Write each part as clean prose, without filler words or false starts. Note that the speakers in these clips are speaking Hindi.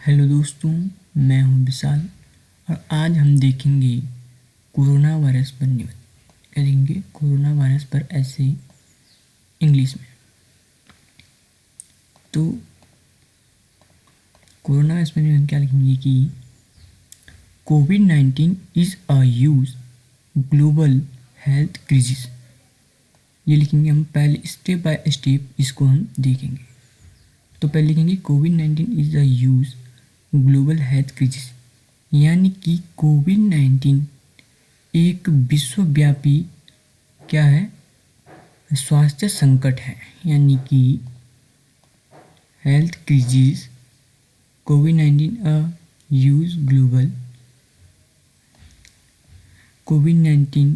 हेलो दोस्तों, मैं हूं विशाल और आज हम देखेंगे कोरोना वायरस पर न्यूज़ करेंगे। कोरोना वायरस पर ऐसे इंग्लिश में। तो कोरोना वायरस पर न्यूज़ क्या लिखेंगे कि कोविड-19 is a huge global health crisis. ये लिखेंगे हम पहले, स्टेप बाय स्टेप इसको हम देखेंगे। तो पहले लिखेंगे कोविड-19 is a huge global health crisis, यानी कि कोविड-19 एक विश्वव्यापी क्या है, स्वास्थ्य संकट है। यानी कि health crisis, covid a huge global, covid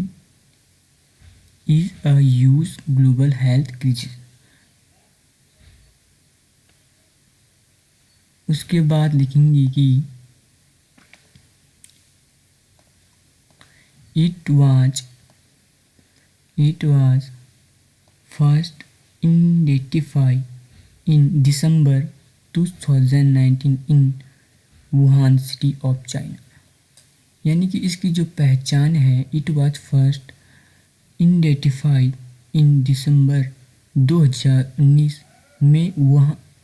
is a huge global health crisis. उसके बाद लिखेंगे कि it was first identified in December 2019 in Wuhan city of China. यानी कि इसकी जो पहचान है, it was first identified in December 2019 में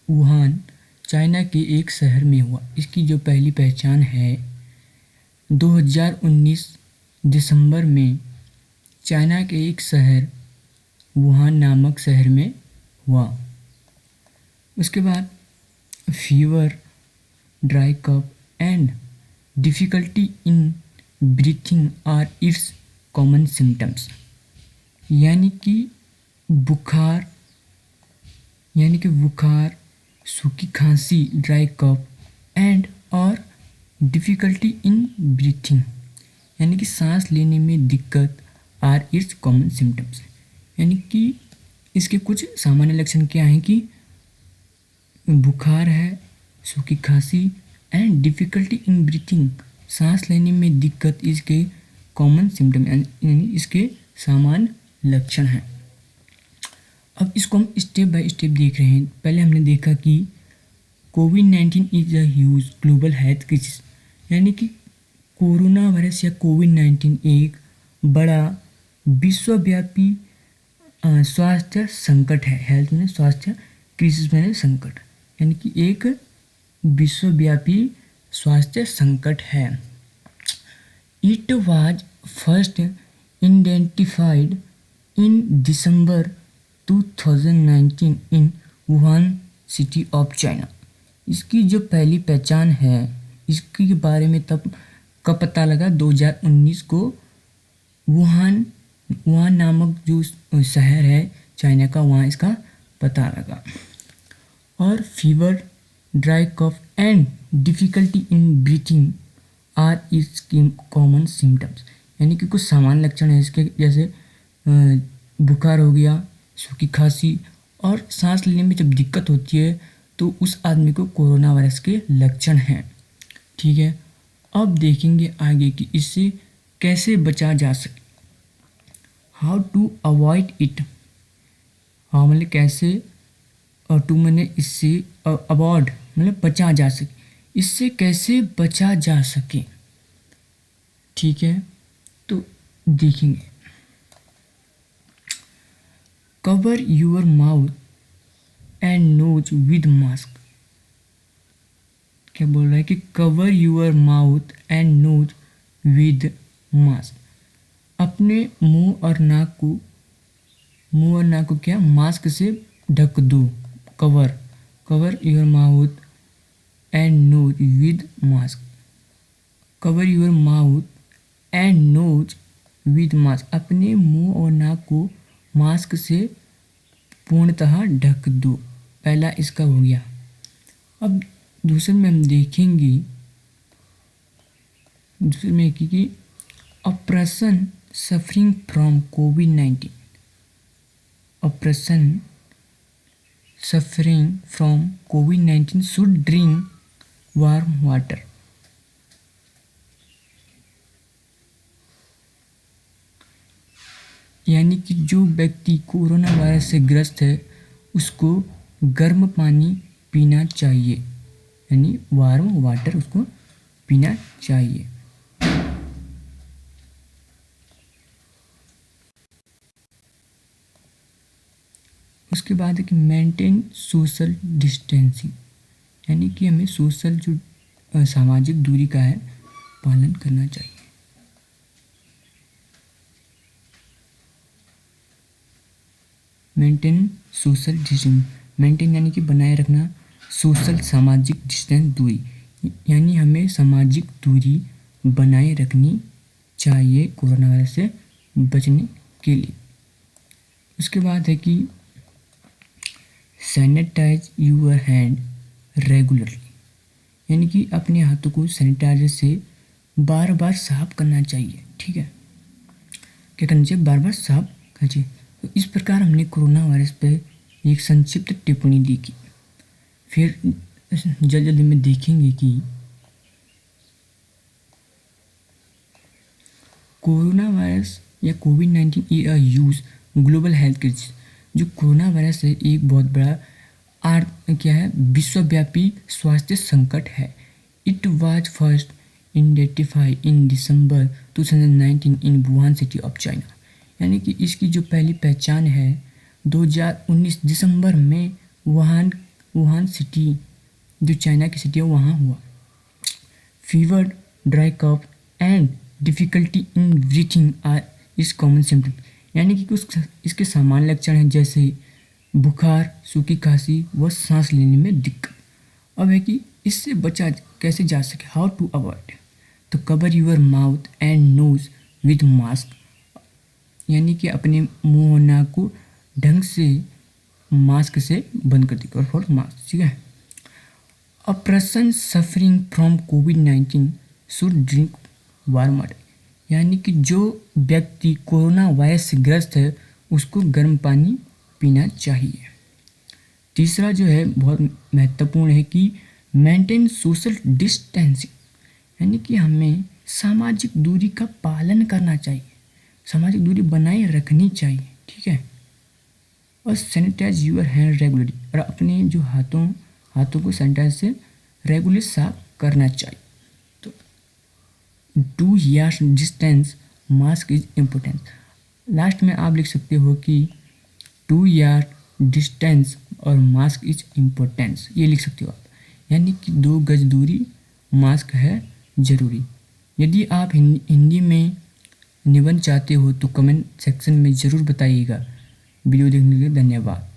वुहान चाइना के एक शहर में हुआ। इसकी जो पहली पहचान है 2019 दिसंबर में चाइना के एक शहर वुहान नामक शहर में हुआ। उसके बाद fever, dry cough and difficulty in breathing are its common symptoms. यानी कि बुखार, सूखी खांसी, ड्राई कफ एंड और डिफ़िकल्टी इन ब्रीथिंग, यानी कि सांस लेने में दिक्कत, आर इट्स कॉमन सिम्टम्स। यानी कि इसके कुछ सामान्य लक्षण क्या हैं कि बुखार है, सूखी खांसी एंड डिफ़िकल्टी इन ब्रीथिंग, सांस लेने में दिक्कत, इसके कॉमन सिम्टम यानी इसके सामान्य लक्षण हैं। अब इसको हम स्टेप बाय स्टेप देख रहे हैं। पहले हमने देखा कि कोविड-19 is a huge global health crisis, यानी कि कोरोना वायरस या कोविड-19 एक बड़ा विश्वव्यापी स्वास्थ्य संकट है। हेल्थ में स्वास्थ्य क्राइसिस में संकट, यानी कि एक विश्वव्यापी स्वास्थ्य संकट है। It was first identified in December 2019 in Wuhan city of China. इसकी जो पहली पहचान है, इसके बारे में तब कब पता लगा, 2019 को वुहान नामक जो शहर है चाइना का, वहाँ इसका पता लगा। और fever, dry cough and difficulty in breathing are its common symptoms, यानी कि कुछ सामान्य लक्षण है इसके, जैसे बुखार हो गया, सूखी खांसी और सांस लेने में जब दिक्कत होती है तो उस आदमी को कोरोना वायरस के लक्षण हैं। ठीक है, अब देखेंगे आगे कि इससे कैसे बचा जा सके। हाउ टू अवॉइड इट, हाँ मतलब कैसे, और टू मैंने इससे अवॉइड मतलब बचा जा सके, इससे कैसे बचा जा सके। ठीक है, तो देखेंगे cover your mouth and nose with mask. क्या बोल रहा है कि cover your mouth and nose with mask, अपने मुंह और नाक को क्या मास्क से ढक दो। Cover your mouth and nose with mask, cover your mouth and nose with mask, अपने मुंह और नाक को मास्क से पूर्णतः ढक दो। पहला इसका हो गया। अब दूसरे में हम देखेंगे, दूसरे में कि a person suffering from covid, a person suffering from covid should drink warm water. यानी कि जो व्यक्ति कोरोना वायरस से ग्रस्त है उसको गर्म पानी पीना चाहिए। यानी वार्म वाटर उसको पीना चाहिए। उसके बाद है कि मेंटेन सोशल डिस्टेंसिंग, यानी कि हमें सोशल जो सामाजिक दूरी का है पालन करना चाहिए। मेंटेन सोशल डिस्टेंस, मेंटेन यानी कि बनाए रखना, सोशल सामाजिक डिस्टेंस दूरी, यानी हमें सामाजिक दूरी बनाए रखनी चाहिए कोरोना वायरस से बचने के लिए। उसके बाद है कि सैनिटाइज यूर हैंड रेगुलरली, यानी कि अपने हाथों को सैनिटाइजर से बार बार साफ करना चाहिए। ठीक है, क्या करना चाहिए? बार बार साफ करना चाहिए। तो इस प्रकार हमने कोरोना वायरस पर एक संक्षिप्त टिप्पणी दी की। फिर जल्द जल्दी में देखेंगे कि कोरोना वायरस या कोविड-19 is a huge global health crisis. जो कोरोना वायरस है एक बहुत बड़ा क्या है, विश्वव्यापी स्वास्थ्य संकट है। It was first identified in December 2019 in Wuhan city of China, यानी कि इसकी जो पहली पहचान है 2019 दिसंबर में वुहान सिटी, जो चाइना की सिटी है, वहाँ हुआ। Fever, dry cough and difficulty in breathing are is common symptom, यानी कि कुछ इसके सामान्य लक्षण हैं जैसे बुखार, सूखी खांसी व सांस लेने में दिक्कत। अब है कि इससे बचा कैसे जा सके, हाउ टू अवॉइड। तो cover your mouth and nose with mask, यानी कि अपने मुंह और नाक को ढंग से मास्क से बंद कर दीजिए, और फॉर मास्क। ठीक है। A person suffering from covid should drink warm water, यानी कि जो व्यक्ति कोरोना वायरस से ग्रस्त है उसको गर्म पानी पीना चाहिए। तीसरा जो है बहुत महत्वपूर्ण है कि मेंटेन सोशल डिस्टेंसिंग, यानी कि हमें सामाजिक दूरी का पालन करना चाहिए, सामाजिक दूरी बनाए रखनी चाहिए। ठीक है। और सैनिटाइज यूर हैंड रेगुलरली, और अपने जो हाथों को सैनिटाइज से रेगुलर साफ करना चाहिए। तो 2 yards distance mask is important, last में आप लिख सकते हो कि 2 यार्ड डिस्टेंस और मास्क इज इम्पोर्टेंस, ये लिख सकते हो आप, यानी कि 2 गज दूरी, मास्क है ज़रूरी। यदि आप हिंदी में निबंध चाहते हो तो कमेंट सेक्शन में ज़रूर बताइएगा। वीडियो देखने के लिए धन्यवाद।